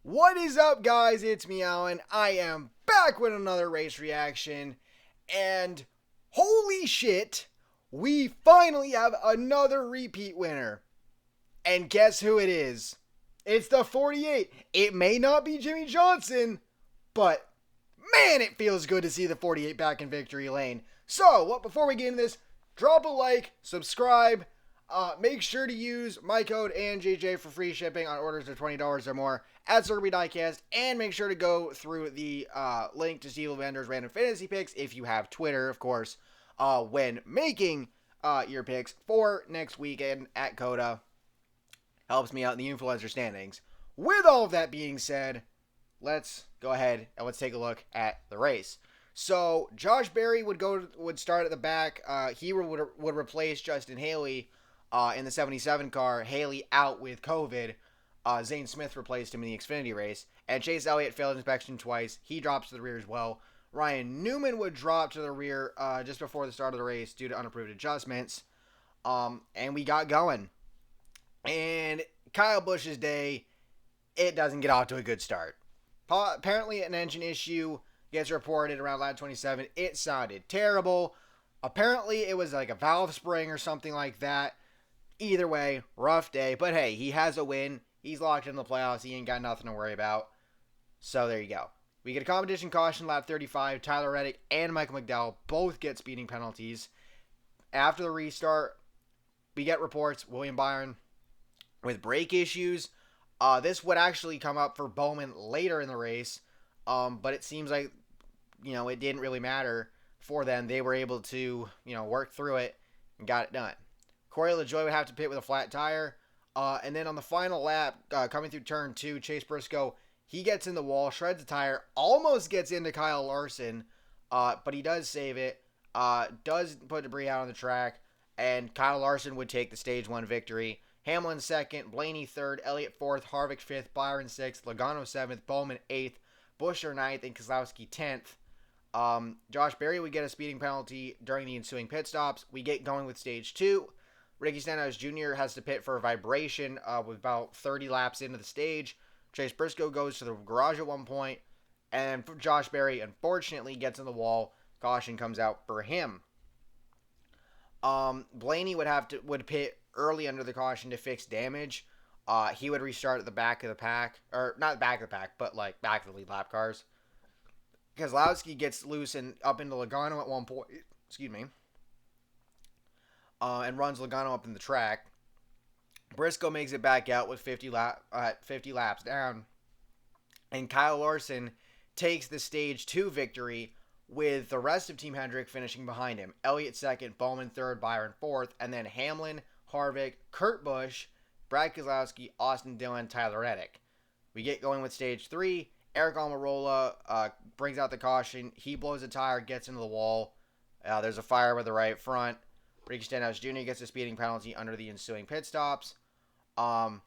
What is up, guys? It's me, Alan. I am back with another race reaction, and holy shit, we finally have another repeat winner. And guess who it is? It's the 48. It may not be Jimmie Johnson, but man, it feels good to see the 48 back in victory lane. So, before we get into this, drop a like, subscribe, make sure to use my code ANJJ for free shipping on orders of $20 or more at Circuit Diecast, and make sure to go through the link to Steve Vendor's random fantasy picks if you have Twitter, of course, when making your picks for next weekend at COTA. Helps me out in the influencer standings. With all of that being said, let's go ahead and let's take a look at the race. So Josh Berry would start at the back. He would replace Justin Haley in the 77 car. Haley out with COVID. Zane Smith replaced him in the Xfinity race. And Chase Elliott failed inspection twice. He drops to the rear as well. Ryan Newman would drop to the rear just before the start of the race due to unapproved adjustments. And we got going. And Kyle Busch's day, it doesn't get off to a good start. Apparently an engine issue gets reported around lap 27. It sounded terrible. Apparently it was like a valve spring or something like that. Either way, rough day. But hey, he has a win. He's locked in the playoffs. He ain't got nothing to worry about. So there you go. We get a competition caution lap 35. Tyler Reddick and Michael McDowell both get speeding penalties. After the restart, we get reports William Byron with brake issues. This would actually come up for Bowman later in the race, but it seems like, it didn't really matter for them. They were able to, work through it and got it done. Corey LaJoie would have to pit with a flat tire. And then on the final lap, coming through turn 2, Chase Briscoe, he gets in the wall, shreds the tire, almost gets into Kyle Larson, but he does save it, does put debris out on the track, and Kyle Larson would take the stage 1 victory. Hamlin 2nd, Blaney 3rd, Elliott 4th, Harvick 5th, Byron 6th, Logano 7th, Bowman 8th, Buescher 9th, and Keselowski 10th. Josh Berry would get a speeding penalty during the ensuing pit stops. We get going with stage 2. Ricky Stenhouse Jr. has to pit for a vibration with about 30 laps into the stage. Chase Briscoe goes to the garage at one point, and Josh Berry unfortunately gets in the wall. Caution comes out for him. Blaney would pit early under the caution to fix damage. He would restart at the back of the pack, or not back of the pack, but like back of the lead lap cars. Keselowski gets loose and up into Logano at one point. Excuse me. And runs Logano up in the track. Briscoe makes it back out with 50 laps down. And Kyle Larson takes the stage 2 victory with the rest of Team Hendrick finishing behind him. Elliott 2nd, Bowman 3rd, Byron 4th, and then Hamlin, Harvick, Kurt Busch, Brad Keselowski, Austin Dillon, Tyler Reddick. We get going with stage 3. Eric Almirola brings out the caution. He blows a tire, gets into the wall. There's a fire with the right front. Ricky Stenhouse Jr. gets a speeding penalty under the ensuing pit stops. Caution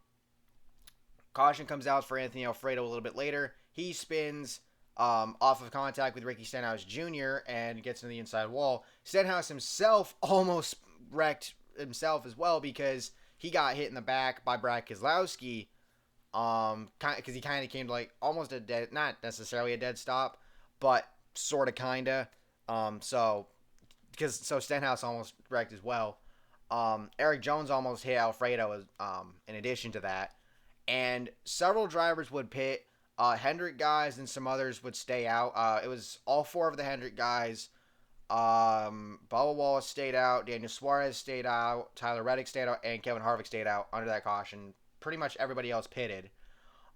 comes out for Anthony Alfredo a little bit later. He spins off of contact with Ricky Stenhouse Jr. and gets into the inside wall. Stenhouse himself almost wrecked himself as well because he got hit in the back by Brad Keselowski. Because he kind of came to like almost a dead, not necessarily a dead stop, but sort of kind of. So Stenhouse almost wrecked as well. Eric Jones almost hit Alfredo in addition to that. And several drivers would pit. Hendrick guys and some others would stay out. It was all 4 of the Hendrick guys. Bubba Wallace stayed out. Daniel Suarez stayed out. Tyler Reddick stayed out. And Kevin Harvick stayed out under that caution. Pretty much everybody else pitted.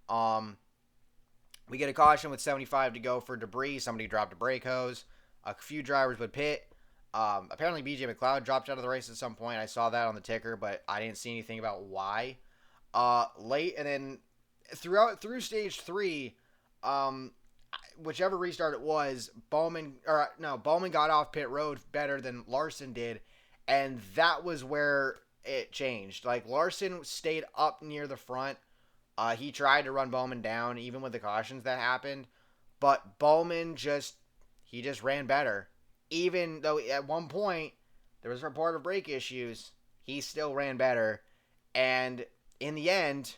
We get a caution with 75 to go for debris. Somebody dropped a brake hose. A few drivers would pit. Apparently BJ McLeod dropped out of the race at some point. I saw that on the ticker, but I didn't see anything about why. Late, and then through stage 3, whichever restart it was, Bowman got off pit road better than Larson did, and that was where it changed. Like, Larson stayed up near the front. He tried to run Bowman down, even with the cautions that happened, but Bowman just ran better. Even though at one point there was a report of brake issues, he still ran better. And in the end,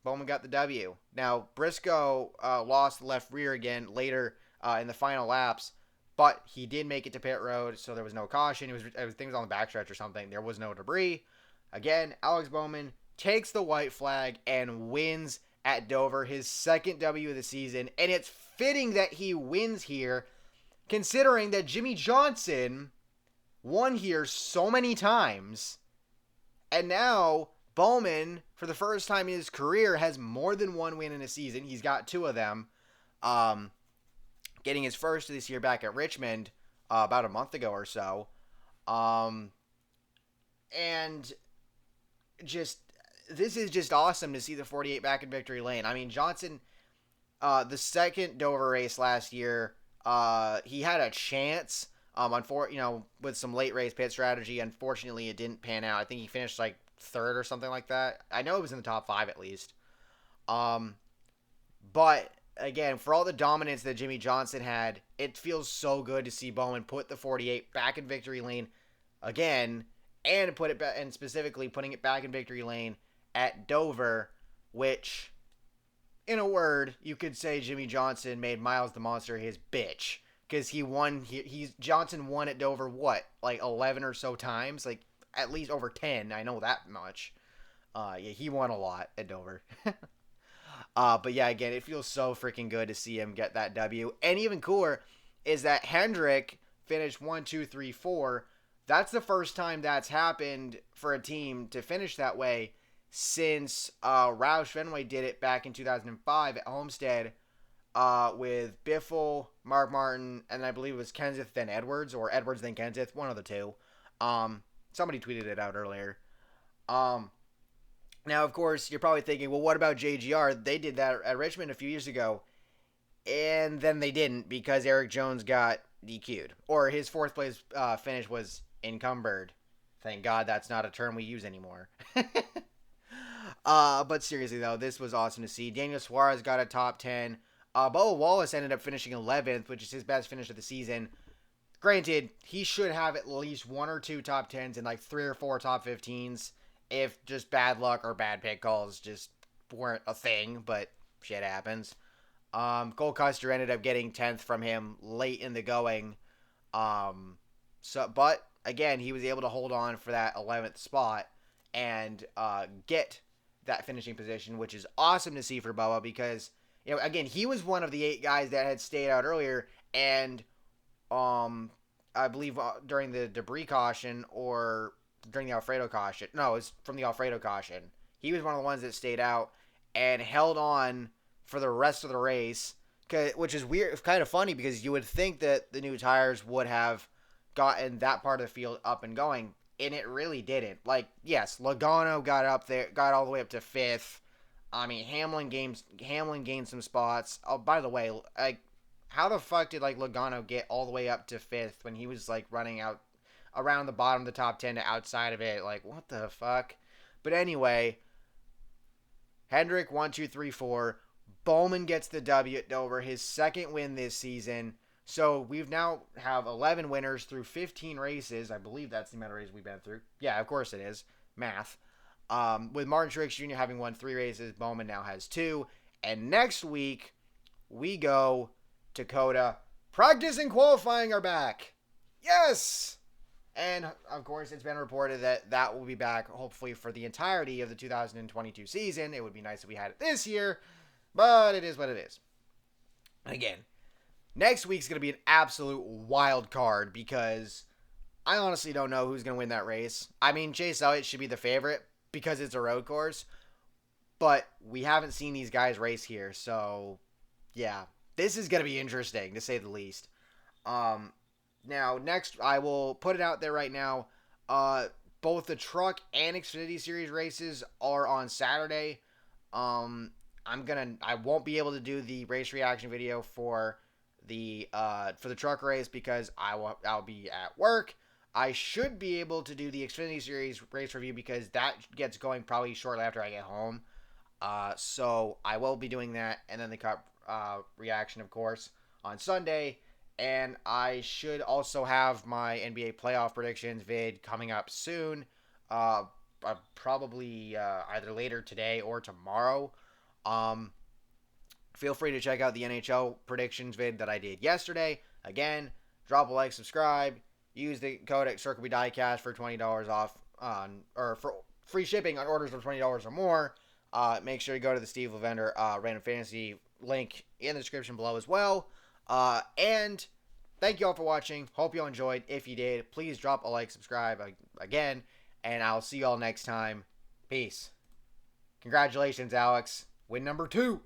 Bowman got the W. Now, Briscoe lost the left rear again later in the final laps, but he did make it to pit road, so there was no caution. I think it was on the backstretch or something. There was no debris. Again, Alex Bowman takes the white flag and wins at Dover, his second W of the season, and it's fitting that he wins here, considering that Jimmie Johnson won here so many times, and now Bowman, for the first time in his career, has more than one win in a season. He's got two of them, getting his first this year back at Richmond about a month ago or so, and just this is just awesome to see the 48 back in victory lane. I mean, Johnson, the second Dover race last year, he had a chance. With some late race pit strategy. Unfortunately, it didn't pan out. I think he finished like third or something like that. I know it was in the top 5 at least. But again, for all the dominance that Jimmie Johnson had, it feels so good to see Bowman put the 48 back in victory lane again, and put it back, and specifically putting it back in victory lane at Dover, which, in a word, you could say Jimmie Johnson made Miles the Monster his bitch. Because Johnson won at Dover, like 11 or so times? Like, at least over 10, I know that much. He won a lot at Dover. But yeah, again, it feels so freaking good to see him get that W. And even cooler is that Hendrick finished 1, 2, 3, 4. That's the first time that's happened for a team to finish that way since Roush Fenway did it back in 2005 at Homestead. With Biffle, Mark Martin, and I believe it was Kenseth then Edwards, or Edwards then Kenseth, one of the two. Somebody tweeted it out earlier. Now, of course, you're probably thinking, well, what about JGR? They did that at Richmond a few years ago, and then they didn't because Eric Jones got DQ'd, or his fourth place finish was encumbered. Thank God that's not a term we use anymore. But seriously, though, this was awesome to see. Daniel Suarez got a top 10. Bubba Wallace ended up finishing 11th, which is his best finish of the season. Granted, he should have at least 1 or 2 top 10s and like 3 or 4 top 15s if just bad luck or bad pit calls just weren't a thing, but shit happens. Cole Custer ended up getting 10th from him late in the going. But again, he was able to hold on for that 11th spot and get that finishing position, which is awesome to see for Bubba because, again, he was one of the 8 guys that had stayed out earlier, and I believe during the debris caution or during the Alfredo caution. No, it was from the Alfredo caution. He was one of the ones that stayed out and held on for the rest of the race, which is weird. It's kind of funny because you would think that the new tires would have gotten that part of the field up and going, and it really didn't. Like, yes, Logano got up there, got all the way up to 5th. I mean, Hamlin gained some spots. Oh, by the way, like, how the fuck did Logano get all the way up to 5th when he was running out around the bottom of the top 10 to outside of it? Like, what the fuck? But anyway, Hendrick 1, 2, 3, 4. Bowman gets the W at Dover, his second win this season. So we've now have 11 winners through 15 races. I believe that's the amount of races we've been through. Yeah, of course it is. Math. With Martin Truex Jr. having won 3 races, Bowman now has 2. And next week, we go to Coda. Practice and qualifying are back. Yes! And, of course, it's been reported that will be back, hopefully, for the entirety of the 2022 season. It would be nice if we had it this year, but it is what it is. Again, next week's going to be an absolute wild card because I honestly don't know who's going to win that race. I mean, Chase Elliott should be the favorite because it's a road course, but we haven't seen these guys race here, so yeah, this is going to be interesting, to say the least. Now, next, I will put it out there right now. Both the Truck and Xfinity Series races are on Saturday. I won't be able to do the race reaction video for the Truck race because I'll be at work. I should be able to do the Xfinity Series race review because that gets going probably shortly after I get home. So I will be doing that, and then the Cup reaction, of course, on Sunday. And I should also have my NBA playoff predictions vid coming up soon. Probably either later today or tomorrow. Feel free to check out the NHL predictions vid that I did yesterday. Again, drop a like, subscribe, use the code at CircleBDiecast for $20 off or for free shipping on orders of $20 or more. Make sure you go to the Steve Lavender Random Fantasy link in the description below as well. And thank you all for watching. Hope you all enjoyed. If you did, please drop a like, subscribe again, and I'll see you all next time. Peace. Congratulations, Alex. Win number 2.